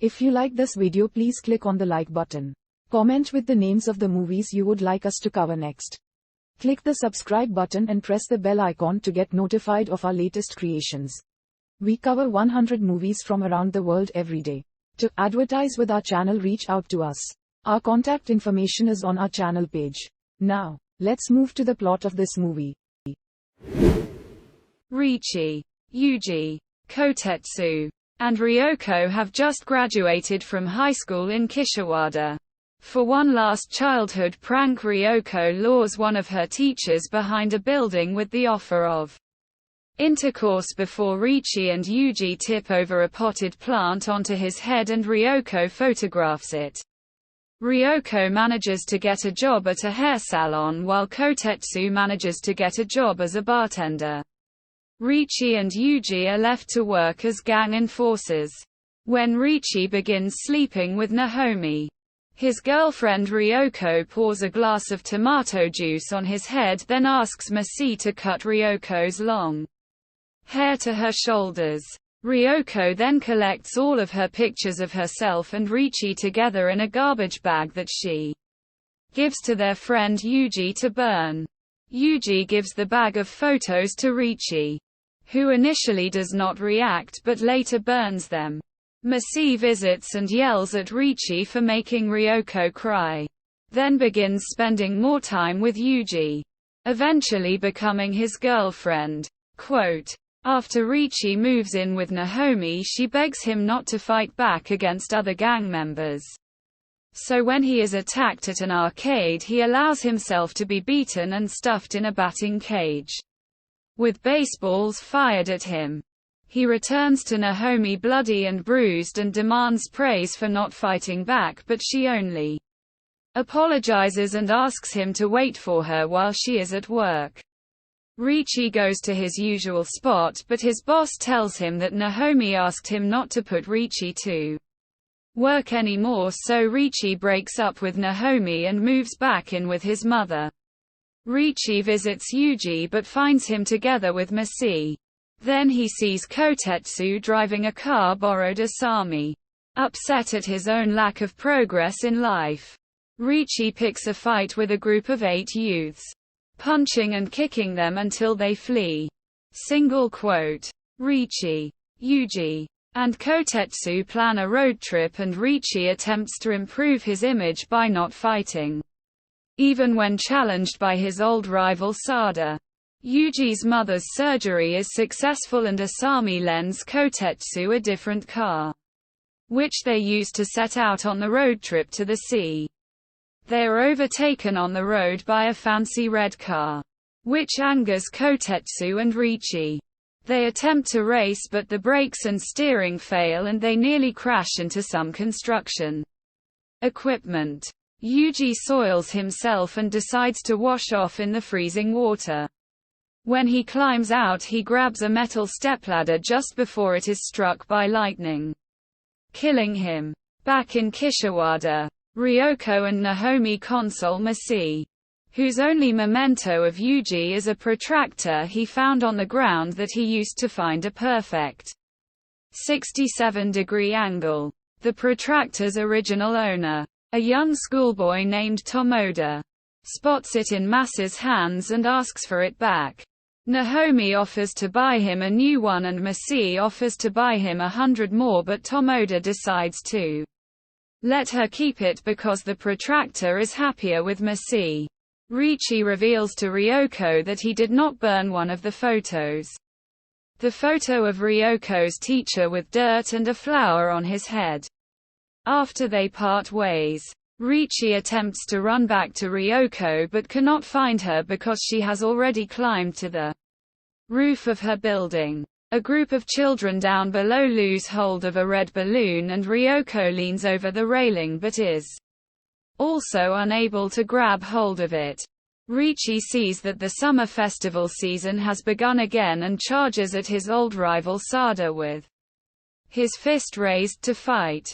If you like this video, please click on the like button. Comment with the names of the movies you would like us to cover next. Click the subscribe button and press the bell icon to get notified of our latest creations. We cover 100 movies from around the world every day. To advertise with our channel, reach out to us. Our contact information is on our channel page. Now, let's move to the plot of this movie. Riichi, Yūji, Kotetsu, and Ryōko have just graduated from high school in Kishiwada. For one last childhood prank, Ryōko lures one of her teachers behind a building with the offer of intercourse before Riichi and Yūji tip over a potted plant onto his head and Ryōko photographs it. Ryōko manages to get a job at a hair salon while Kotetsu manages to get a job as a bartender. Riichi and Yūji are left to work as gang enforcers. When Riichi begins sleeping with Nahomi, his girlfriend Ryōko pours a glass of tomato juice on his head, then asks Masi to cut Ryoko's long hair to her shoulders. Ryōko then collects all of her pictures of herself and Riichi together in a garbage bag that she gives to their friend Yūji to burn. Yūji gives the bag of photos to Riichi, who initially does not react but later burns them. Masi visits and yells at Riichi for making Ryōko cry, then begins spending more time with Yūji, eventually becoming his girlfriend. Quote, after Riichi moves in with Nahomi, she begs him not to fight back against other gang members. So when he is attacked at an arcade, he allows himself to be beaten and stuffed in a batting cage, with baseballs fired at him. He returns to Nahomi bloody and bruised and demands praise for not fighting back, but she only apologizes and asks him to wait for her while she is at work. Riichi goes to his usual spot, but his boss tells him that Nahomi asked him not to put Riichi to work anymore, so Riichi breaks up with Nahomi and moves back in with his mother. Riichi visits Yūji but finds him together with Masi. Then he sees Kotetsu driving a car borrowed Asami. Upset at his own lack of progress in life, Riichi picks a fight with a group of 8 youths, punching and kicking them until they flee. Single quote. Riichi, Yūji, and Kotetsu plan a road trip and Riichi attempts to improve his image by not fighting, even when challenged by his old rival Sada. Yuji's mother's surgery is successful and Asami lends Kotetsu a different car, which they use to set out on the road trip to the sea. They are overtaken on the road by a fancy red car, which angers Kotetsu and Riichi. They attempt to race but the brakes and steering fail and they nearly crash into some construction equipment. Yūji soils himself and decides to wash off in the freezing water. When he climbs out, he grabs a metal stepladder just before it is struck by lightning, killing him. Back in Kishiwada, Ryōko and Nahomi console Masi, whose only memento of Yūji is a protractor he found on the ground that he used to find a perfect 67-degree angle. The protractor's original owner, a young schoolboy named Tomoda, spots it in Masa's hands and asks for it back. Nahomi offers to buy him a new one and Masi offers to buy him 100 more, but Tomoda decides to let her keep it because the protractor is happier with Masi. Riichi reveals to Ryōko that he did not burn one of the photos. The photo of Ryoko's teacher with dirt and a flower on his head. After they part ways, Riichi attempts to run back to Ryōko but cannot find her because she has already climbed to the roof of her building. A group of children down below lose hold of a red balloon and Ryōko leans over the railing but is also unable to grab hold of it. Riichi sees that the summer festival season has begun again and charges at his old rival Sada with his fist raised to fight.